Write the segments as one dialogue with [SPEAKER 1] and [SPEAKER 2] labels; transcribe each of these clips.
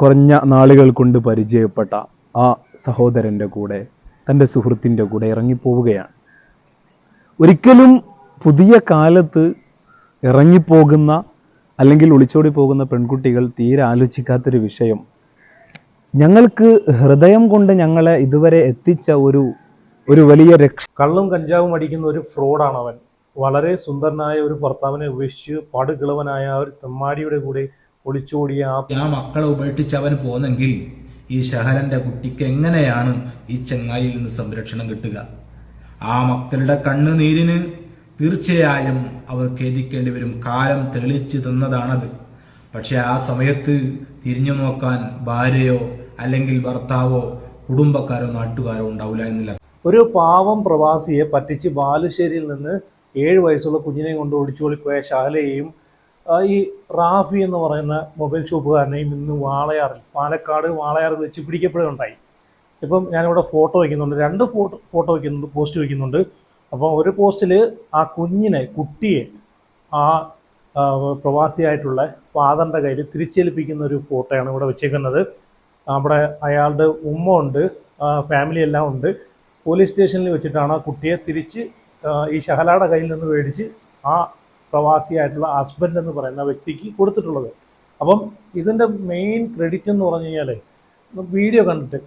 [SPEAKER 1] കുറഞ്ഞ നാളുകൾ കൊണ്ട് പരിചയപ്പെട്ട ആ സഹോദരൻ്റെ കൂടെ, തൻ്റെ സുഹൃത്തിൻ്റെ കൂടെ ഇറങ്ങിപ്പോവുകയാണ്. ഒരിക്കലും പുതിയ കാലത്ത് ഇറങ്ങിപ്പോകുന്ന അല്ലെങ്കിൽ ഒളിച്ചോടി പോകുന്ന പെൺകുട്ടികൾ തീരെ ആലോചിക്കാത്തൊരു വിഷയം, ഞങ്ങൾക്ക് ഹൃദയം കൊണ്ട് ഞങ്ങളെ ഇതുവരെ എത്തിച്ച ഒരു വലിയ രക്ഷ.
[SPEAKER 2] കള്ളും കഞ്ചാവും അടിക്കുന്ന ഒരു ഫ്രോഡാണ് അവൻ. വളരെ സുന്ദരനായ ഒരു ഭർത്താവിനെ ഉപേക്ഷിച്ച് പടുകിളവനായ ഒരു തെമ്മാടിയുടെ കൂടെ ഒളിച്ചോടിയ
[SPEAKER 3] ആ മക്കളെ ഉപേക്ഷിച്ച് അവൻ പോന്നെങ്കിൽ ഈ ഷഹരന്റെ കുട്ടിക്ക് എങ്ങനെയാണ് ഈ ചങ്ങായിയിൽ നിന്ന് സംരക്ഷണം കിട്ടുക? ആ മക്കളുടെ കണ്ണുനീരിന് തീർച്ചയായും അവർ ഖേദിക്കേണ്ടി വരും. കാലം തെളിച്ചു തന്നതാണത്. പക്ഷെ ആ സമയത്ത് തിരിഞ്ഞു നോക്കാൻ ഭാര്യയോ അല്ലെങ്കിൽ ഭർത്താവോ കുടുംബക്കാരോ നാട്ടുകാരോ ഉണ്ടാവില്ല എന്നില്ല.
[SPEAKER 2] ഒരു പാവം പ്രവാസിയെ പറ്റിച്ച് ബാലുശ്ശേരിയിൽ നിന്ന് 7 വയസ്സുള്ള കുഞ്ഞിനെയും കൊണ്ട് ഒളിച്ചോളിപ്പോയ ഷാലയെയും ഈ റാഫി എന്ന് പറയുന്ന മൊബൈൽ ഷോപ്പുകാരനെയും ഇന്ന് പാലക്കാട് വാളയാറിൽ വെച്ച് പിടിക്കപ്പെടുകയുണ്ടായി. ഇപ്പം ഞാനിവിടെ ഫോട്ടോ വയ്ക്കുന്നുണ്ട്, 2 ഫോട്ടോ വയ്ക്കുന്നുണ്ട്, പോസ്റ്റ് വയ്ക്കുന്നുണ്ട്. അപ്പോൾ ഒരു പോസ്റ്റിൽ ആ കുട്ടിയെ ആ പ്രവാസിയായിട്ടുള്ള ഫാദറിൻ്റെ കയ്യിൽ തിരിച്ചേൽപ്പിക്കുന്ന ഒരു ഫോട്ടോയാണ് ഇവിടെ വെച്ചേക്കുന്നത്. അവിടെ അയാളുടെ ഉമ്മ ഉണ്ട്, ഫാമിലി എല്ലാം ഉണ്ട്. പോലീസ് സ്റ്റേഷനിൽ വെച്ചിട്ടാണ് ആ കുട്ടിയെ തിരിച്ച് ഈ ഷഹലയുടെ കയ്യിൽ നിന്ന് മേടിച്ച് ആ പ്രവാസിയായിട്ടുള്ള ഹസ്ബൻഡ് എന്ന് പറയുന്ന വ്യക്തിക്ക് കൊടുത്തിട്ടുള്ളത്. അപ്പം ഇതിൻ്റെ മെയിൻ ക്രെഡിറ്റ് എന്ന് പറഞ്ഞു കഴിഞ്ഞാൽ വീഡിയോ കണ്ടിട്ട്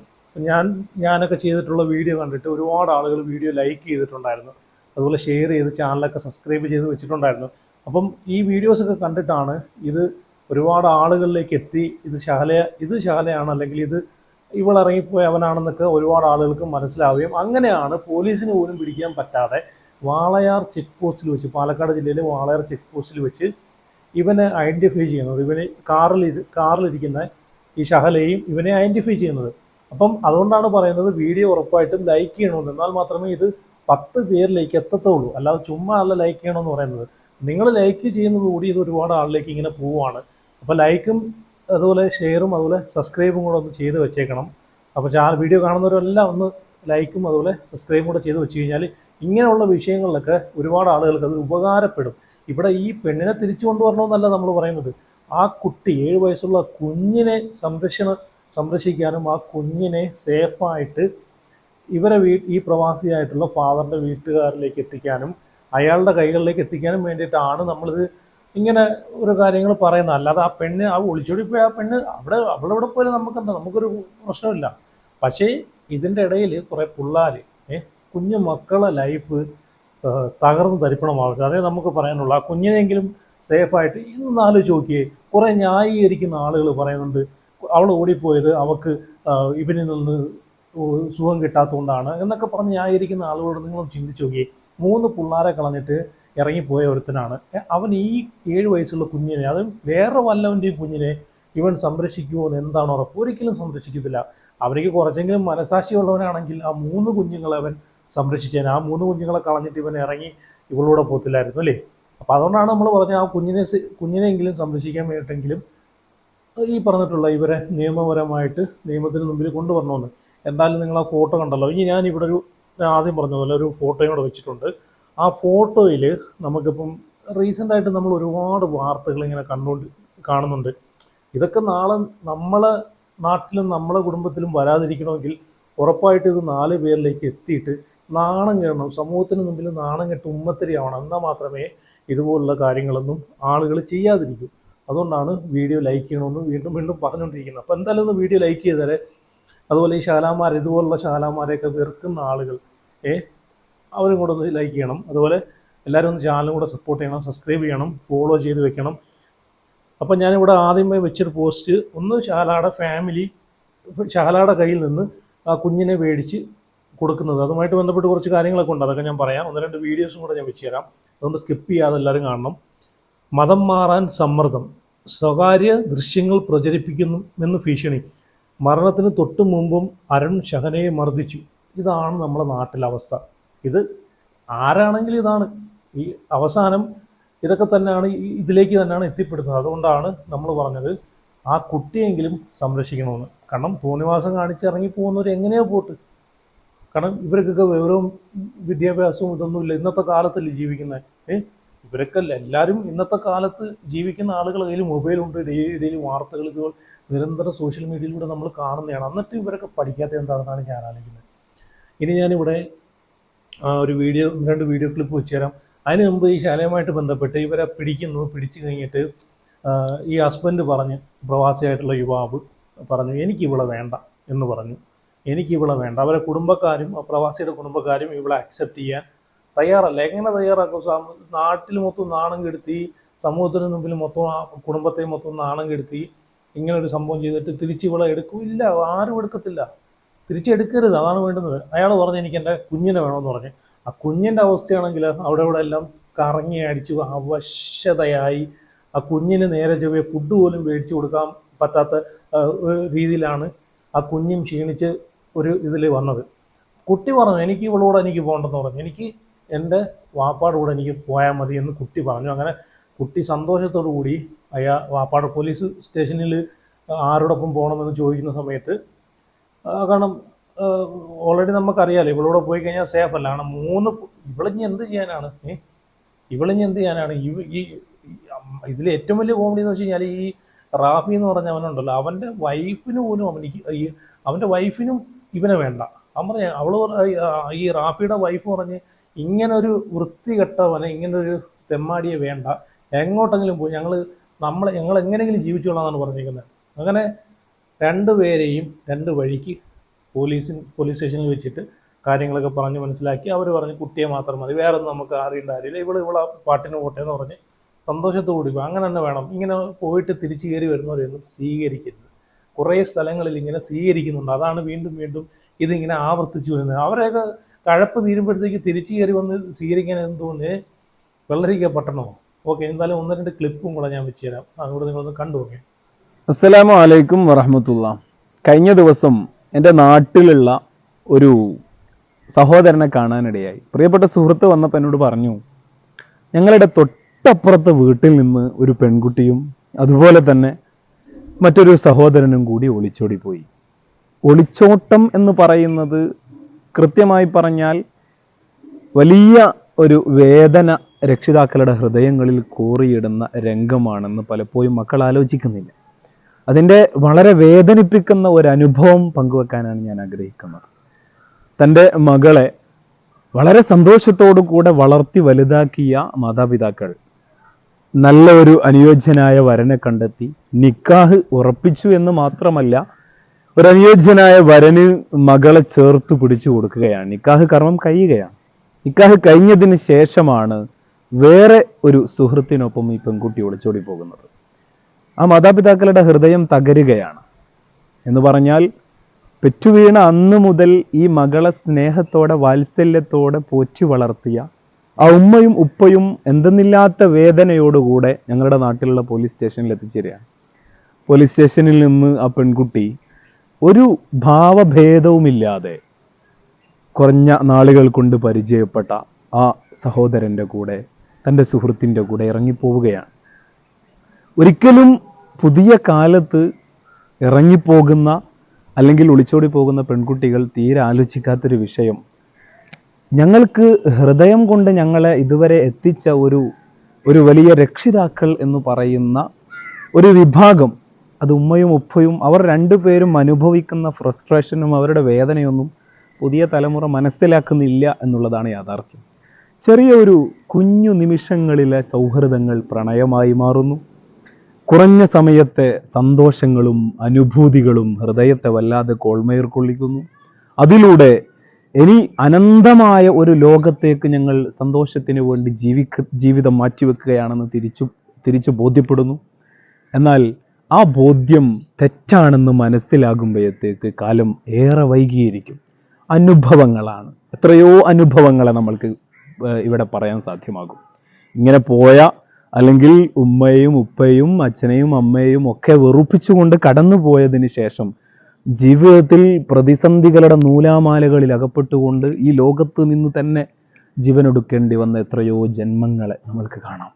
[SPEAKER 2] ഞാനൊക്കെ ചെയ്തിട്ടുള്ള വീഡിയോ കണ്ടിട്ട് ഒരുപാട് ആളുകൾ വീഡിയോ ലൈക്ക് ചെയ്തിട്ടുണ്ടായിരുന്നു, അതുപോലെ ഷെയർ ചെയ്ത് ചാനലൊക്കെ സബ്സ്ക്രൈബ് ചെയ്ത് വെച്ചിട്ടുണ്ടായിരുന്നു. അപ്പം ഈ വീഡിയോസൊക്കെ കണ്ടിട്ടാണ് ഇത് ഒരുപാട് ആളുകളിലേക്ക് എത്തി. ഇത് ഷഹലയാണ്, അല്ലെങ്കിൽ ഇത് ഇവളിറങ്ങിപ്പോയി അവനാണെന്നൊക്കെ ഒരുപാട് ആളുകൾക്ക് മനസ്സിലാവുകയും അങ്ങനെയാണ് പോലീസിന് പോലും പിടിക്കാൻ പറ്റാതെ വാളയാർ ചെക്ക് പോസ്റ്റിൽ വെച്ച്, പാലക്കാട് ജില്ലയിലെ വാളയാർ ചെക്ക് പോസ്റ്റിൽ വെച്ച് ഇവനെ ഐഡൻറ്റിഫൈ ചെയ്യുന്നത്. ഇവന് കാറിലിരിക്കുന്ന ഈ ഷഹലയും ഇവനെ ഐഡൻറ്റിഫൈ ചെയ്യുന്നത്. അപ്പം അതുകൊണ്ടാണ് പറയുന്നത് വീഡിയോ ഉറപ്പായിട്ടും ലൈക്ക് ചെയ്യണമെന്ന്. എന്നാൽ മാത്രമേ ഇത് 10 പേരിലേക്ക് എത്തത്തുള്ളൂ. അല്ലാതെ ചുമ്മാ അല്ല ലൈക്ക് ചെയ്യണമെന്ന് പറയുന്നത്. നിങ്ങൾ ലൈക്ക് ചെയ്യുന്നത് കൂടി ഇത് ഒരുപാട് ആളിലേക്ക് ഇങ്ങനെ പോവുകയാണ്. അപ്പോൾ ലൈക്കും അതുപോലെ ഷെയറും അതുപോലെ സബ്സ്ക്രൈബും കൂടെ ഒന്ന് ചെയ്ത് വെച്ചേക്കണം. അപ്പോൾ വീഡിയോ കാണുന്നവരെല്ലാം ഒന്ന് ലൈക്കും അതുപോലെ സബ്സ്ക്രൈബും കൂടെ ചെയ്ത് വെച്ച് കഴിഞ്ഞാൽ ഇങ്ങനെയുള്ള വിഷയങ്ങളിലൊക്കെ ഒരുപാട് ആളുകൾക്ക് അത് ഉപകാരപ്പെടും. ഇവിടെ ഈ പെണ്ണിനെ തിരിച്ചു കൊണ്ടുവരണമെന്നല്ല നമ്മൾ പറയുന്നത്. ആ കുട്ടി 7 വയസ്സുള്ള കുഞ്ഞിനെ സംരക്ഷിക്കാനും ആ കുഞ്ഞിനെ സേഫായിട്ട് ഈ പ്രവാസിയായിട്ടുള്ള ഫാദറിൻ്റെ വീട്ടുകാരിലേക്ക് എത്തിക്കാനും അയാളുടെ കൈകളിലേക്ക് എത്തിക്കാനും വേണ്ടിയിട്ടാണ് നമ്മളിത് ഇങ്ങനെ ഒരു കാര്യങ്ങൾ പറയുന്നത്. അല്ലാതെ ആ ഒളിച്ചോടി പോയി ആ പെണ്ണ് അവളവിടെ പോയാൽ നമുക്കൊരു പ്രശ്നമില്ല. പക്ഷേ ഇതിൻ്റെ ഇടയിൽ കുറേ പിള്ളേർ കുഞ്ഞു മക്കളെ ലൈഫ് തകർന്ന് തരിപ്പണമാകും. അതേ നമുക്ക് പറയാനുള്ളൂ. ആ കുഞ്ഞിനെങ്കിലും സേഫായിട്ട് ഇന്ന് ആലോചിച്ച് നോക്കിയേ. കുറേ ന്യായീകരിക്കുന്ന ആളുകൾ പറയുന്നുണ്ട് അവൾ ഓടിപ്പോയത് അവൾക്ക് ഇവനിൽ നിന്ന് സുഖം കിട്ടാത്തതുകൊണ്ടാണ് എന്നൊക്കെ പറഞ്ഞ് ന്യായീകരിക്കുന്ന ആളുകളോട് നിങ്ങളൊന്ന് ചിന്തിച്ച് നോക്കിയേ. 3 പിള്ളേരെ കളഞ്ഞിട്ട് ഇറങ്ങിപ്പോയ ഒരുത്തനാണ് അവൻ. ഈ 7 വയസ്സുള്ള കുഞ്ഞിനെ, അതും വേറെ വല്ലവൻ്റെയും കുഞ്ഞിനെ ഇവൻ സംരക്ഷിക്കുമോ എന്ന് എന്താണ് ഉറപ്പ്? ഒരിക്കലും സംരക്ഷിക്കത്തില്ല. അവർക്ക് കുറച്ചെങ്കിലും മനസാക്ഷിയുള്ളവനാണെങ്കിൽ ആ 3 കുഞ്ഞുങ്ങളെ അവൻ സംരക്ഷിച്ചേനെ. ആ 3 കുഞ്ഞുങ്ങളെ കളഞ്ഞിട്ട് ഇവൻ ഇറങ്ങി ഇവളൂടെ പോത്തില്ലായിരുന്നു അല്ലേ? അപ്പോൾ അതുകൊണ്ടാണ് നമ്മൾ പറഞ്ഞത് ആ കുഞ്ഞിനെങ്കിലും സംരക്ഷിക്കാൻ വേണ്ടിയിട്ടെങ്കിലും ഈ പറഞ്ഞിട്ടുള്ള ഇവരെ നിയമപരമായിട്ട് നിയമത്തിന് മുമ്പിൽ കൊണ്ടുവരണമെന്ന്. എന്തായാലും നിങ്ങൾ ആ ഫോട്ടോ കണ്ടല്ലോ. ഇനി ഞാനിവിടെ ആദ്യം പറഞ്ഞതുപോലെ ഒരു ഫോട്ടോയും കൂടെ വെച്ചിട്ടുണ്ട്. ആ ഫോട്ടോയിൽ നമുക്കിപ്പം റീസെൻ്റായിട്ട് നമ്മൾ ഒരുപാട് വാർത്തകൾ ഇങ്ങനെ കാണുന്നുണ്ട്. ഇതൊക്കെ നാളെ നമ്മളെ നാട്ടിലും നമ്മളെ കുടുംബത്തിലും വരാതിരിക്കണമെങ്കിൽ ഉറപ്പായിട്ട് ഇത് 4 പേരിലേക്ക് എത്തിയിട്ട് നാണം കെടണം, സമൂഹത്തിന് മുമ്പിൽ നാണം കെട്ട് ഉമ്മത്തിരിയാവണം. എന്നാൽ മാത്രമേ ഇതുപോലുള്ള കാര്യങ്ങളൊന്നും ആളുകൾ ചെയ്യാതിരിക്കൂ. അതുകൊണ്ടാണ് വീഡിയോ ലൈക്ക് ചെയ്യണമെന്ന് വീണ്ടും പറഞ്ഞുകൊണ്ടിരിക്കുന്നത്. അപ്പോൾ എന്തായാലും ഒന്ന് വീഡിയോ ലൈക്ക് ചെയ്തേരെ. അതുപോലെ ഈ ഇതുപോലുള്ള ശാലാമാരെയൊക്കെ വെറുക്കുന്ന ആളുകൾ അവരും കൂടെ ഒന്ന് ലൈക്ക് ചെയ്യണം. അതുപോലെ എല്ലാവരും ഒന്ന് ചാനലും കൂടെ സപ്പോർട്ട് ചെയ്യണം, സബ്സ്ക്രൈബ് ചെയ്യണം, ഫോളോ ചെയ്ത് വെക്കണം. അപ്പം ഞാനിവിടെ ആദ്യമേ വെച്ചൊരു പോസ്റ്റ്, ഒന്ന് ഷഹലയുടെ കയ്യിൽ നിന്ന് ആ കുഞ്ഞിനെ മേടിച്ച് കൊടുക്കുന്നത്, അതുമായിട്ട് ബന്ധപ്പെട്ട് കുറച്ച് കാര്യങ്ങളൊക്കെ ഉണ്ട്. അതൊക്കെ ഞാൻ പറയാം. 1-2 വീഡിയോസും കൂടെ ഞാൻ വെച്ച് തരാം. അതുകൊണ്ട് സ്കിപ്പ് ചെയ്യാതെ എല്ലാവരും കാണണം. മതം മാറാൻ സമ്മർദ്ദം, സ്വകാര്യ ദൃശ്യങ്ങൾ പ്രചരിപ്പിക്കുമെന്ന് ഭീഷണി, മരണത്തിന് തൊട്ടു മുമ്പും അരുൺ ഷഹനയെ മർദ്ദിച്ചു. ഇതാണ് നമ്മുടെ നാട്ടിലെ അവസ്ഥ. ഇത് ആരാണെങ്കിലും ഇതാണ് ഈ അവസാനം. ഇതൊക്കെ തന്നെയാണ് ഇതിലേക്ക് തന്നെയാണ് എത്തിപ്പെടുന്നത്. അതുകൊണ്ടാണ് നമ്മൾ പറഞ്ഞത് ആ കുട്ടിയെങ്കിലും സംരക്ഷിക്കണമെന്ന്. കാരണം തോന്നിവാസം കാണിച്ച് ഇറങ്ങി പോകുന്നവർ എങ്ങനെയോ പോട്ട്. കാരണം ഇവർക്കൊക്കെ വിവരവും വിദ്യാഭ്യാസവും ഇതൊന്നുമില്ല. ഇന്നത്തെ കാലത്തല്ലേ ജീവിക്കുന്നത്. ഇവരൊക്കെ എല്ലാവരും ഇന്നത്തെ കാലത്ത് ജീവിക്കുന്ന ആളുകളുടെ കയ്യിൽ മൊബൈലുണ്ട്, ഡെയിലി വാർത്തകൾ ഇത് നിരന്തരം സോഷ്യൽ മീഡിയയിലൂടെ നമ്മൾ കാണുന്നതാണ്. എന്നിട്ട് ഇവരൊക്കെ പഠിക്കാത്ത എന്താണെന്നാണ് ഞാൻ ആലോചിക്കുന്നത്. ഇനി ഞാനിവിടെ ഒരു വീഡിയോ 2 വീഡിയോ ക്ലിപ്പ് വെച്ച് തരാം. അതിന് മുമ്പ് ഈ ശാലയുമായിട്ട് ബന്ധപ്പെട്ട് ഇവരെ പിടിച്ചു കഴിഞ്ഞിട്ട് ഈ ഹസ്ബൻഡ് പറഞ്ഞ്, പ്രവാസിയായിട്ടുള്ള യുവാവ് പറഞ്ഞു, എനിക്കിവളെ വേണ്ട എന്ന് പറഞ്ഞു. എനിക്കിവളെ വേണ്ട. അവരെ കുടുംബക്കാരും പ്രവാസിയുടെ കുടുംബക്കാരും ഇവളെ അക്സെപ്റ്റ് ചെയ്യാൻ തയ്യാറല്ല. എങ്ങനെ തയ്യാറാക്കും? നാട്ടിൽ മൊത്തം നാണം കെടുത്തി, സമൂഹത്തിന് മുമ്പിൽ മൊത്തം കുടുംബത്തെ മൊത്തം നാണം കെടുത്തി ഇങ്ങനൊരു സംഭവം ചെയ്തിട്ട് തിരിച്ച് ഇവളെ എടുക്കില്ല. ആരും എടുക്കത്തില്ല. തിരിച്ചെടുക്കരുത്, അതാണ് വേണ്ടുന്നത്. അയാൾ പറഞ്ഞ് എനിക്ക് എൻ്റെ കുഞ്ഞിനെ വേണമെന്ന് പറഞ്ഞ്. ആ കുഞ്ഞിൻ്റെ അവസ്ഥയാണെങ്കിൽ അവിടെ ഇവിടെ എല്ലാം കറങ്ങി അടിച്ചു അവശതയായി. ആ കുഞ്ഞിന് നേരെ ചൊവ്വേ ഫുഡ് പോലും മേടിച്ചു കൊടുക്കാൻ പറ്റാത്ത രീതിയിലാണ് ആ കുഞ്ഞും ക്ഷീണിച്ച് ഒരു ഇതിൽ വന്നത്. കുട്ടി പറഞ്ഞു എനിക്ക് ഇവളോട് എനിക്ക് പോകണ്ടെന്ന് പറഞ്ഞു. എനിക്ക് എൻ്റെ വാപ്പാടെ കൂടെ എനിക്ക് പോയാൽ മതി എന്ന് കുട്ടി പറഞ്ഞു. അങ്ങനെ കുട്ടി സന്തോഷത്തോടു കൂടി വാപ്പാട് പോലീസ് സ്റ്റേഷനിൽ ആരോടൊപ്പം പോകണമെന്ന് ചോദിക്കുന്ന സമയത്ത്, കാരണം ഓൾറെഡി നമുക്കറിയാമല്ലോ ഇവളോട് പോയി കഴിഞ്ഞാൽ സേഫ് അല്ല. കാരണം ഇവളിഞ്ഞ് എന്ത് ചെയ്യാനാണ്? ഇതിൽ ഏറ്റവും വലിയ കോമഡി എന്ന് വെച്ച് കഴിഞ്ഞാൽ ഈ റാഫി എന്ന് പറഞ്ഞ അവനുണ്ടല്ലോ, അവൻ്റെ വൈഫിന് പോലും അവൻ്റെ വൈഫിനും ഇവനെ വേണ്ട. അവൻ പറഞ്ഞ ഈ റാഫിയുടെ വൈഫ് പറഞ്ഞ് ഇങ്ങനൊരു വൃത്തികെട്ടവനെ, ഇങ്ങനൊരു തെമ്മാടിയെ വേണ്ട, എങ്ങോട്ടെങ്കിലും പോയി ഞങ്ങൾ എങ്ങനെയെങ്കിലും ജീവിച്ചോളാന്നാണ് പറഞ്ഞിരിക്കുന്നത്. അങ്ങനെ 2 പേരെയും 2 വഴിക്ക് പോലീസ് സ്റ്റേഷനിൽ വെച്ചിട്ട് കാര്യങ്ങളൊക്കെ പറഞ്ഞ് മനസ്സിലാക്കി. അവർ പറഞ്ഞ് കുട്ടിയെ മാത്രം മതി, വേറെ ഒന്നും നമുക്ക് അറിയേണ്ട കാര്യമില്ല, ഇവളെ പാട്ടിന് പോട്ടെ എന്ന് പറഞ്ഞ് സന്തോഷത്തോടുകൂടി അങ്ങനെ തന്നെ വേണം. ഇങ്ങനെ പോയിട്ട് തിരിച്ചു കയറി വരുന്നവരെയൊന്നും സ്വീകരിക്കരുത്. കുറേ സ്ഥലങ്ങളിൽ ഇങ്ങനെ സ്വീകരിക്കുന്നുണ്ട്. അതാണ് വീണ്ടും വീണ്ടും ഇതിങ്ങനെ ആവർത്തിച്ചു വരുന്നത്. അവരെയൊക്കെ കഴപ്പ് തീരുമ്പോഴത്തേക്ക് തിരിച്ചു കയറി വന്ന് സ്വീകരിക്കാൻ എന്തുകൊണ്ട് വെള്ളരിക്ക പട്ടണമോ? ഓക്കെ, എന്തായാലും 1-2 ക്ലിപ്പും കൂടെ ഞാൻ വെച്ച് തരാം, അതുകൂടെ നിങ്ങളൊന്ന് കണ്ടു നോക്കേ.
[SPEAKER 1] അസ്സലാമു അലൈക്കും വറഹ്മത്തുള്ളാ. കഴിഞ്ഞ ദിവസം എൻ്റെ നാട്ടിലുള്ള ഒരു സഹോദരനെ കാണാനിടയായി. പ്രിയപ്പെട്ട സുഹൃത്ത് വന്നപ്പോൾ എന്നോട് പറഞ്ഞു, ഞങ്ങളുടെ തൊട്ടപ്പുറത്തെ വീട്ടിൽ നിന്ന് ഒരു പെൺകുട്ടിയും അതുപോലെ തന്നെ മറ്റൊരു സഹോദരനും കൂടി ഒളിച്ചോടി പോയി. ഒളിച്ചോട്ടം എന്ന് പറയുന്നത് കൃത്യമായി പറഞ്ഞാൽ വലിയ ഒരു വേദന രക്ഷിതാക്കളുടെ ഹൃദയങ്ങളിൽ കോറിയിടുന്ന രംഗമാണെന്ന് പലപ്പോഴും മക്കൾ ആലോചിക്കുന്നില്ല. അതിൻ്റെ വളരെ വേദനിപ്പിക്കുന്ന ഒരു അനുഭവം പങ്കുവെക്കാനാണ് ഞാൻ ആഗ്രഹിക്കുന്നത്. തൻ്റെ മകളെ വളരെ സന്തോഷത്തോടു കൂടെ വളർത്തി വലുതാക്കിയ മാതാപിതാക്കൾ നല്ല ഒരു അനുയോജ്യനായ വരനെ കണ്ടെത്തി നിക്കാഹ് ഉറപ്പിച്ചു എന്ന് മാത്രമല്ല, ഒരു അനുയോജ്യനായ വരന് മകളെ ചേർത്ത് പിടിച്ചു കൊടുക്കുകയാണ്. നിക്കാഹ് കർമ്മം കഴിയുകയാണ്. നിക്കാഹ് കഴിഞ്ഞതിന് ശേഷമാണ് വേറെ ഒരു സുഹൃത്തിനൊപ്പം ഈ പെൺകുട്ടി ഒളിച്ചോടി പോകുന്നത്. ആ മാതാപിതാക്കളുടെ ഹൃദയം തകരുകയാണ്. എന്ന് പറഞ്ഞാൽ പെറ്റുവീണ അന്ന് മുതൽ ഈ മകളെ സ്നേഹത്തോടെ വാത്സല്യത്തോടെ പോറ്റി വളർത്തിയ ആ ഉമ്മയും ഉപ്പയും എന്തെന്നില്ലാത്ത വേദനയോടുകൂടെ ഞങ്ങളുടെ നാട്ടിലുള്ള പോലീസ് സ്റ്റേഷനിൽ എത്തിച്ചേരുകയാണ്. പോലീസ് സ്റ്റേഷനിൽ നിന്ന് ആ പെൺകുട്ടി ഒരു ഭാവഭേദവുമില്ലാതെ കുറഞ്ഞ നാളുകൾ കൊണ്ട് പരിചയപ്പെട്ട ആ സഹോദരൻ്റെ കൂടെ, തൻ്റെ സുഹൃത്തിൻ്റെ കൂടെ ഇറങ്ങിപ്പോവുകയാണ്. ഒരിക്കലും പുതിയ കാലത്ത് ഇറങ്ങിപ്പോകുന്ന അല്ലെങ്കിൽ ഒളിച്ചോടി പോകുന്ന പെൺകുട്ടികൾ തീരെ ആലോചിക്കാത്തൊരു വിഷയം, ഞങ്ങൾക്ക് ഹൃദയം കൊണ്ട് ഞങ്ങളെ ഇതുവരെ എത്തിച്ച ഒരു വലിയ രക്ഷിതാക്കൾ എന്ന് പറയുന്ന ഒരു വിഭാഗം, അത് ഉമ്മയും ഉപ്പയും, അവർ 2 പേരും അനുഭവിക്കുന്ന ഫ്രസ്ട്രേഷനും അവരുടെ വേദനയൊന്നും പുതിയ തലമുറ മനസ്സിലാക്കുന്നില്ല എന്നുള്ളതാണ് യാഥാർത്ഥ്യം. ചെറിയ ഒരു കുഞ്ഞു നിമിഷങ്ങളിലെ സൗഹൃദങ്ങൾ പ്രണയമായി മാറുന്നു. കുറഞ്ഞ സമയത്തെ സന്തോഷങ്ങളും അനുഭൂതികളും ഹൃദയത്തെ വല്ലാതെ കോൾമേർ കൊള്ളിക്കുന്നു. അതിലൂടെ ഇനി അനന്തമായ ഒരു ലോകത്തേക്ക് ഞങ്ങൾ സന്തോഷത്തിന് വേണ്ടി ജീവിതം മാറ്റിവെക്കുകയാണെന്ന് തിരിച്ചു ബോധ്യപ്പെടുന്നു. എന്നാൽ ആ ബോധ്യം തെറ്റാണെന്ന് മനസ്സിലാകുമ്പോഴത്തേക്ക് കാലം ഏറെ വൈകിയിരിക്കും. അനുഭവങ്ങളാണ്, എത്രയോ അനുഭവങ്ങളെ നമ്മൾക്ക് ഇവിടെ പറയാൻ സാധ്യമാകും. ഇങ്ങനെ പോയ, അല്ലെങ്കിൽ ഉമ്മയും ഉപ്പയും അച്ഛനെയും അമ്മയെയും ഒക്കെ വെറുപ്പിച്ചുകൊണ്ട് കടന്നു പോയതിന് ശേഷം ജീവിതത്തിൽ പ്രതിസന്ധികളുടെ നൂലാമാലകളിൽ അകപ്പെട്ടുകൊണ്ട് ഈ ലോകത്ത് നിന്ന് തന്നെ ജീവനൊടുക്കേണ്ടി വന്ന എത്രയോ ജന്മങ്ങളെ നമ്മൾക്ക് കാണാം.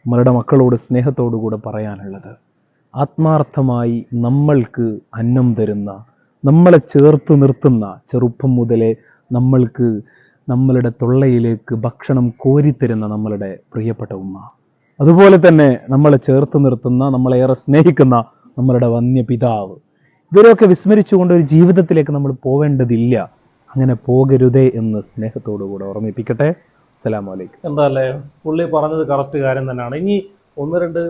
[SPEAKER 1] നമ്മളുടെ മക്കളോട് സ്നേഹത്തോടു കൂടെ പറയാനുള്ളത്, ആത്മാർത്ഥമായി നമ്മൾക്ക് അന്നം തരുന്ന, നമ്മളെ ചേർത്ത് നിർത്തുന്ന, ചെറുപ്പം മുതലേ നമ്മൾക്ക് നമ്മളുടെ തൊള്ളയിലേക്ക് ഭക്ഷണം കോരിത്തരുന്ന നമ്മളുടെ പ്രിയപ്പെട്ട ഉമ്മ, അതുപോലെ തന്നെ നമ്മളെ ചേർത്ത് നിർത്തുന്ന, നമ്മളേറെ സ്നേഹിക്കുന്ന നമ്മളുടെ വന്യ പിതാവ്, ഇവരെയൊക്കെ വിസ്മരിച്ചുകൊണ്ട് ഒരു ജീവിതത്തിലേക്ക് നമ്മൾ പോവേണ്ടതില്ല. അങ്ങനെ പോകരുതേ എന്ന് സ്നേഹത്തോടുകൂടെ ഓർമ്മിപ്പിക്കട്ടെ. അസ്സലാമു അലൈക്കും.
[SPEAKER 2] എന്താ അല്ലേ, പുള്ളി പറഞ്ഞത് കറക്റ്റ് കാര്യം തന്നെയാണ്. ഇനി ഒന്ന് രണ്ട്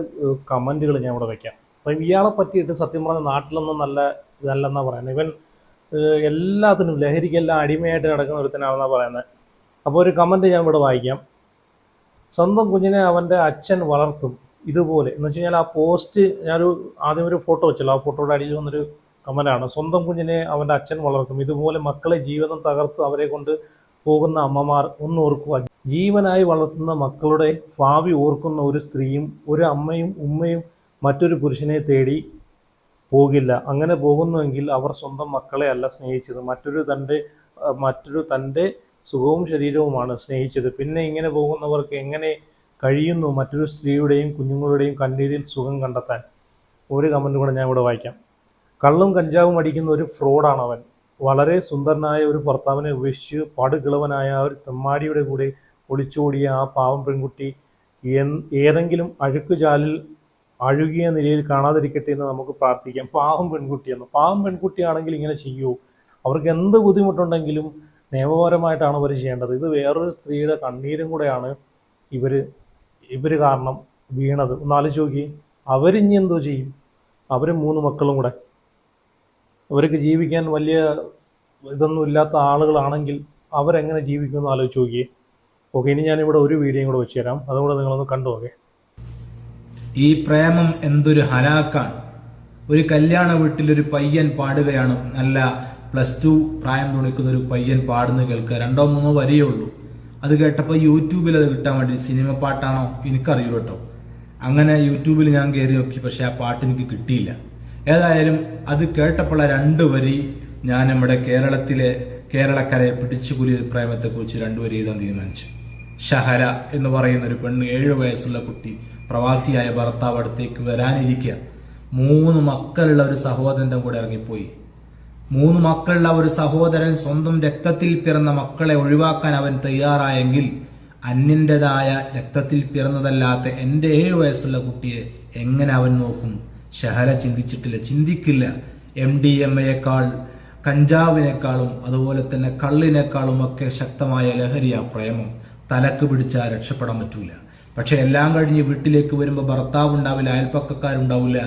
[SPEAKER 2] കമൻറ്റുകൾ ഞാൻ ഇവിടെ വയ്ക്കാം. അപ്പം ഇയാളെ പറ്റിയിട്ട് സത്യം പറഞ്ഞ നാട്ടിലൊന്നും ഇതല്ലെന്നാണ് പറയുന്നത്. ഇവൻ എല്ലാത്തിനും ലഹരിക്കെല്ലാം അടിമയായിട്ട് കിടക്കുന്ന ഒരുത്തനാണെന്നാണ് പറയുന്നത്. അപ്പോൾ ഒരു കമൻറ്റ് ഞാൻ ഇവിടെ വായിക്കാം. സ്വന്തം കുഞ്ഞിനെ അവൻ്റെ അച്ഛൻ വളർത്തും ഇതുപോലെ എന്ന് വെച്ച് കഴിഞ്ഞാൽ ആ പോസ്റ്റ് ആദ്യം ഒരു ഫോട്ടോ വെച്ചല്ലോ, ആ ഫോട്ടോയുടെ അടിയിൽ വന്നൊരു കമൻ്റാണ്. സ്വന്തം കുഞ്ഞിനെ അവൻ്റെ അച്ഛൻ വളർത്തും ഇതുപോലെ മക്കളെ ജീവിതം തകർത്ത് അവരെ കൊണ്ട് പോകുന്ന അമ്മമാർ ഒന്ന് ഓർക്കുക. ജീവനായി വളർത്തുന്ന മക്കളുടെ ഭാവി ഓർക്കുന്ന ഒരു സ്ത്രീയും ഒരു അമ്മയും ഉമ്മയും മറ്റൊരു പുരുഷനെ തേടി പോകില്ല. അങ്ങനെ പോകുന്നുവെങ്കിൽ അവർ സ്വന്തം മക്കളെ അല്ല സ്നേഹിച്ചത്, മറ്റൊരു തൻ്റെ സുഖവും ശരീരവുമാണ് സ്നേഹിച്ചത്. പിന്നെ ഇങ്ങനെ പോകുന്നവർക്ക് എങ്ങനെ കഴിയുന്നു മറ്റൊരു സ്ത്രീയുടെയും കുഞ്ഞുങ്ങളുടെയും കണ്ണീരിൽ സുഖം കണ്ടെത്താൻ? ഒരു കമൻറ്റ് കൂടെ ഞാൻ ഇവിടെ വായിക്കാം. കള്ളും കഞ്ചാവും അടിക്കുന്ന ഒരു ഫ്രോഡാണ് അവൻ. വളരെ സുന്ദരനായ ഒരു ഭർത്താവിനെ ഉപേക്ഷിച്ച് പടുകിളവനായ ഒരു തെമ്മാടിയുടെ കൂടെ ഒളിച്ചോടിയ ആ പാവം പെൺകുട്ടി ഏതെങ്കിലും അഴുക്കുചാലിൽ അഴുകിയ നിലയിൽ കാണാതിരിക്കട്ടെ എന്ന് നമുക്ക് പ്രാർത്ഥിക്കാം. പാവം പെൺകുട്ടിയാണെങ്കിൽ ഇങ്ങനെ ചെയ്യൂ. അവർക്ക് എന്ത് ബുദ്ധിമുട്ടുണ്ടെങ്കിലും നിയമപരമായിട്ടാണ് അവർ ചെയ്യേണ്ടത്. ഇത് വേറൊരു സ്ത്രീയുടെ കണ്ണീരും കൂടെയാണ് ഇവർ കാരണം വീണത്. ഒന്ന് ആലോചിച്ച് നോക്കി. അവരിനി എന്തോ ചെയ്യും? അവർ 3 മക്കളും കൂടെ, അവർക്ക് ജീവിക്കാൻ വലിയ ഇതൊന്നും ഇല്ലാത്ത ആളുകളാണെങ്കിൽ അവരെങ്ങനെ ജീവിക്കുമെന്ന് ആലോചിച്ച് നോക്കിയേ. ഓക്കെ, ഇനി ഞാനിവിടെ ഒരു വീഡിയോയും കൂടെ വെച്ച് തരാം, അതുകൂടെ നിങ്ങളൊന്ന് കണ്ടു നോക്കേ.
[SPEAKER 3] ഈ പ്രേമം എന്തൊരു ഹലാക്കാണ്. ഒരു കല്യാണ വീട്ടിലൊരു പയ്യൻ പാടുകയാണ്, നല്ല +2 പ്രായം തുണിക്കുന്ന ഒരു പയ്യൻ പാടുന്നത് കേൾക്കുക. 2-3 വരിയേ ഉള്ളൂ. അത് കേട്ടപ്പോൾ യൂട്യൂബിൽ അത് കിട്ടാൻ വേണ്ടി, സിനിമ പാട്ടാണോ എനിക്കറിയില്ല കേട്ടോ, അങ്ങനെ യൂട്യൂബിൽ ഞാൻ കയറി നോക്കി, പക്ഷെ ആ പാട്ട് എനിക്ക് കിട്ടിയില്ല. ഏതായാലും അത് കേട്ടപ്പോൾ 2 വരി ഞാൻ നമ്മുടെ കേരളക്കരയെ പിടിച്ചുകുലിയ പ്രേമത്തെക്കുറിച്ച് 2 വരി എഴുതാൻ തീരുമാനിച്ചു. ഷഹല എന്ന് പറയുന്ന ഒരു പെണ്ണ്, 7 വയസ്സുള്ള കുട്ടി, പ്രവാസിയായ ഭർത്താവ് അടുത്തേക്ക് വരാനിരിക്കുക. 3 മക്കളുള്ള ഒരു സഹോദരന്റെ കൂടെ ഇറങ്ങിപ്പോയി. 3 മക്കളുള്ള ഒരു സഹോദരൻ സ്വന്തം രക്തത്തിൽ പിറന്ന മക്കളെ ഒഴിവാക്കാൻ അവൻ തയ്യാറായെങ്കിൽ അന്യൻ്റെതായ രക്തത്തിൽ പിറന്നതല്ലാത്ത എൻ്റെ 7 വയസ്സുള്ള കുട്ടിയെ എങ്ങനെ അവൻ നോക്കും? ഷഹല ചിന്തിക്കില്ല. MDMA-യേക്കാൾ, കഞ്ചാവിനേക്കാളും അതുപോലെ തന്നെ കള്ളിനേക്കാളും ഒക്കെ ശക്തമായ ലഹരിയാ പ്രേമം. തലക്ക് പിടിച്ചാൽ രക്ഷപ്പെടാൻ പറ്റൂല. പക്ഷെ എല്ലാം കഴിഞ്ഞ് വീട്ടിലേക്ക് വരുമ്പോൾ ഭർത്താവ് ഉണ്ടാവില്ല, അയൽപ്പക്കക്കാരുണ്ടാവില്ല,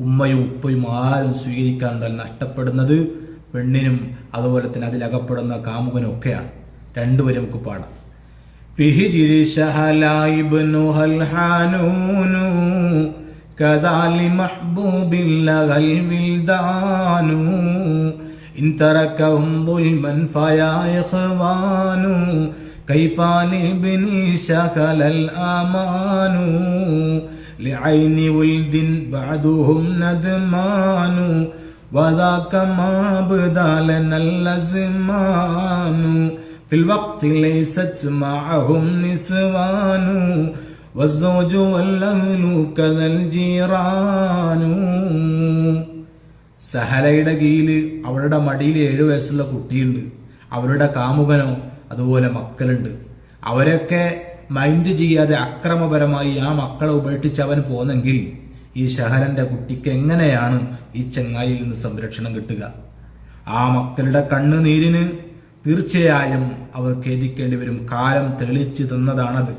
[SPEAKER 3] ഉമ്മയും ഉപ്പയും ആരും സ്വീകരിക്കാനുണ്ടാവില്ല. നഷ്ടപ്പെടുന്നത് പെണ്ണിനും അതുപോലെ തന്നെ അതിലകപ്പെടുന്ന കാമുകനും ഒക്കെയാണ്. 2 വരെ നമുക്ക് പാടാം. ഫിഹിജിരി ഷഹലായിബ്നുഹൽ ഹാനൂനു കദാലി മഹ്ബൂബില്ലഹൽ വിൽദാനു ഇൻ തറകഹും ദുൽമൻ ഫയാ ഇഖ്വാനു കൈഫാനി ബിനി ശകലൽ ആമാനു ലിഐനി ഉൽദിൻ ബഅദുഹും നദ്മാനു വദാക മാ ബദലനൽ അസ്മാനു ഫിൽ വഖ്തി ലൈസത് മഅഹും നിസ്വാനു വസ്സൗജു വല്ലഹ്ലു കദൽ ജീറാനു. സഹലയുടെ കീഴില് അവളുടെ മടിയിൽ 7 വയസ്സുള്ള കുട്ടിയുണ്ട്. അവരുടെ കാമുകനോ അതുപോലെ മക്കളുണ്ട്. അവരൊക്കെ മൈൻഡ് ചെയ്യാതെ അക്രമപരമായി ആ മക്കളെ ഉപേക്ഷിച്ച് അവൻ പോന്നെങ്കിൽ ഈ ഷഹലന്റെ കുട്ടിക്ക് എങ്ങനെയാണ് ഈ ചങ്ങായിയിൽ നിന്ന് സംരക്ഷണം കിട്ടുക? ആ മക്കളുടെ കണ്ണുനീരിന് തീർച്ചയായും അവർ ഖേദിക്കേണ്ടി വരും. കാലം തെളിച്ചു തന്നതാണത്.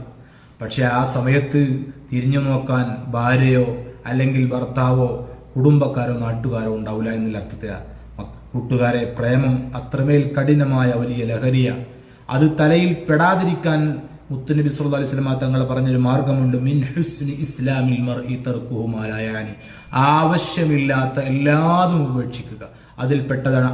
[SPEAKER 3] പക്ഷെ ആ സമയത്ത് തിരിഞ്ഞു നോക്കാൻ ഭാര്യയോ അല്ലെങ്കിൽ ഭർത്താവോ കുടുംബക്കാരോ നാട്ടുകാരോ ഉണ്ടാവില്ല എന്നുള്ള അർത്ഥത്തിലാണ്. കൂട്ടുകാരെ, പ്രേമം അത്രമേൽ കഠിനമായ വലിയ ലഹരിയ. അത് തലയിൽ പെടാതിരിക്കാൻ മുത്തുനബി സല്ലല്ലാഹു അലൈഹി വസല്ലം തങ്ങൾ പറഞ്ഞൊരു മാർഗമുണ്ട്. മിൻ ഹുസ്നി ഇസ്ലാമിൽ മർഇ തർക്കുഹു മാ ലാ യാനി. ആവശ്യമില്ലാത്ത എല്ലാതും ഉപേക്ഷിക്കുക. അതിൽപ്പെട്ടതാണ്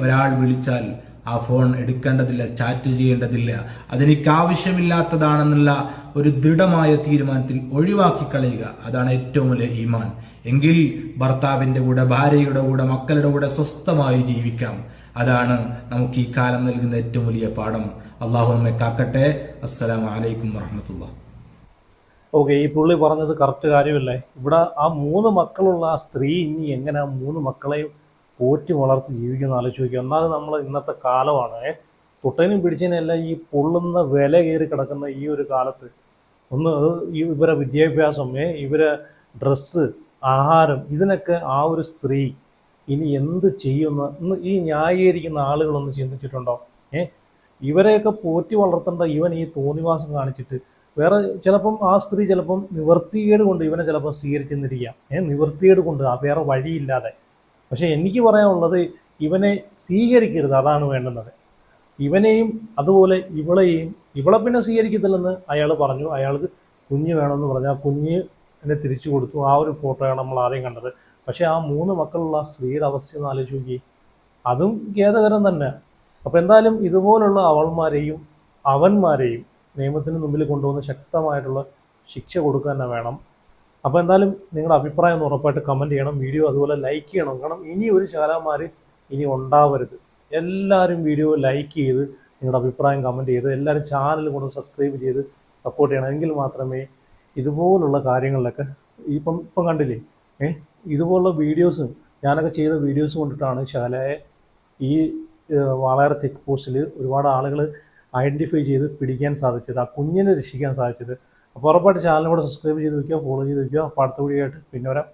[SPEAKER 3] ഒരാൾ വിളിച്ചാൽ ആ ഫോൺ എടുക്കേണ്ടതില്ല, ചാറ്റ് ചെയ്യേണ്ടതില്ല, അതെനിക്ക് ആവശ്യമില്ലാത്തതാണെന്നുള്ള ഒരു ദൃഢമായ തീരുമാനത്തിൽ ഒഴിവാക്കി കളയുക. അതാണ് ഏറ്റവും വലിയ ഈമാൻ. എങ്കിൽ ഭർത്താവിന്റെ കൂടെ, ഭാര്യയുടെ കൂടെ, മക്കളുടെ കൂടെ സ്വസ്ഥമായി ജീവിക്കാം. അതാണ് നമുക്ക് ഈ കാലം നൽകുന്ന ഏറ്റവും വലിയ പാഠം. അള്ളാഹു നമ്മെ കാക്കട്ടെ. അസ്സലാമു അലൈക്കും വറഹ്മത്തുള്ളാഹി.
[SPEAKER 2] ഓക്കെ, ഈ പുള്ളി പറഞ്ഞത് കറക്റ്റ് കാര്യമല്ലേ? ഇവിടെ ആ 3 മക്കളുള്ള ആ സ്ത്രീ ഇനി എങ്ങനെ ആ 3 മക്കളെയും പോറ്റി വളർത്തി ജീവിക്കുന്ന ആലോചിച്ച് നോക്കുക. എന്നാലും നമ്മൾ ഇന്നത്തെ കാലമാണ്. തൊട്ടതിനും പിടിച്ചതിനും എല്ലാം ഈ പൊള്ളുന്ന വില കയറി കിടക്കുന്ന ഈ ഒരു കാലത്ത് ഒന്ന് ഈ ഇവരെ വിദ്യാഭ്യാസം, ഇവരെ ഡ്രസ്സ്, ആഹാരം, ഇതിനൊക്കെ ആ ഒരു സ്ത്രീ ഇനി എന്ത് ചെയ്യുമെന്ന് ഇന്ന് ഈ ന്യായീകരിക്കുന്ന ആളുകളൊന്ന് ചിന്തിച്ചിട്ടുണ്ടോ? ഇവരെയൊക്കെ പോറ്റി വളർത്തേണ്ട ഇവൻ ഈ തോന്നിവാസം കാണിച്ചിട്ട് വേറെ ചിലപ്പം ആ സ്ത്രീ ചിലപ്പം നിവൃത്തികേട് കൊണ്ട് ഇവനെ ചിലപ്പോൾ സ്വീകരിച്ചെന്നിരിക്കാം. നിവൃത്തികേട് കൊണ്ട് വേറെ വഴിയില്ലാതെ. പക്ഷെ എനിക്ക് പറയാനുള്ളത് ഇവനെ സ്വീകരിക്കരുത്, അതാണ് വേണ്ടുന്നത്. ഇവനെയും അതുപോലെ ഇവളെ പിന്നെ സ്വീകരിക്കത്തില്ലെന്ന് അയാൾ പറഞ്ഞു. അയാൾക്ക് കുഞ്ഞ് വേണമെന്ന് പറഞ്ഞു. ആ കുഞ്ഞിനെ തിരിച്ചു കൊടുത്തു. ആ ഒരു ഫോട്ടോയാണ് നമ്മൾ ആദ്യം കണ്ടത്. പക്ഷേ ആ 3 മക്കളുള്ള സ്ത്രീയുടെ അവസ്ഥ ഒന്ന് ആലോചിച്ച് നോക്കി. അതും ഖേദകരം തന്നെ. അപ്പോൾ എന്തായാലും ഇതുപോലുള്ള അവന്മാരെയും അവന്മാരെയും നിയമത്തിന് മുമ്പിൽ കൊണ്ടുവന്ന് ശക്തമായിട്ടുള്ള ശിക്ഷ കൊടുക്കുക തന്നെ വേണം. അപ്പോൾ എന്തായാലും നിങ്ങളുടെ അഭിപ്രായം ഒന്ന് ഉറപ്പായിട്ട് കമൻറ്റ് ചെയ്യണം. വീഡിയോ അതുപോലെ ലൈക്ക് ചെയ്യണം. കാരണം ഇനി ഒരു ശകലന്മാർ ഇനി ഉണ്ടാവരുത്. എല്ലാവരും വീഡിയോ ലൈക്ക് ചെയ്ത് നിങ്ങളുടെ അഭിപ്രായം കമൻറ്റ് ചെയ്ത് എല്ലാവരും ചാനൽ കൊണ്ട് സബ്സ്ക്രൈബ് ചെയ്ത് സപ്പോർട്ട് ചെയ്യണം. എങ്കിൽ മാത്രമേ ഇതുപോലുള്ള കാര്യങ്ങളിലൊക്കെ ഇപ്പം കണ്ടില്ലേ, ഇതുപോലുള്ള വീഡിയോസ് ഞാനൊക്കെ ചെയ്ത വീഡിയോസ് കൊണ്ടിട്ടാണ് ശകലയെ ഈ വാളയാർ ചെക്ക് പോസ്റ്റിൽ ഒരുപാട് ആളുകൾ ഐഡൻറ്റിഫൈ ചെയ്ത് പിടിക്കാൻ സാധിച്ചത്, ആ കുഞ്ഞിനെ രക്ഷിക്കാൻ സാധിച്ചത്. അപ്പോൾ ഉറപ്പായിട്ട് ചാനലിനോട് സബ്സ്ക്രൈബ് ചെയ്ത് വയ്ക്കുക, ഫോളോ ചെയ്ത് വയ്ക്കുക. അപ്പോൾ അടുത്ത വീഡിയോ ആയിട്ട് പിന്നെ വരാം.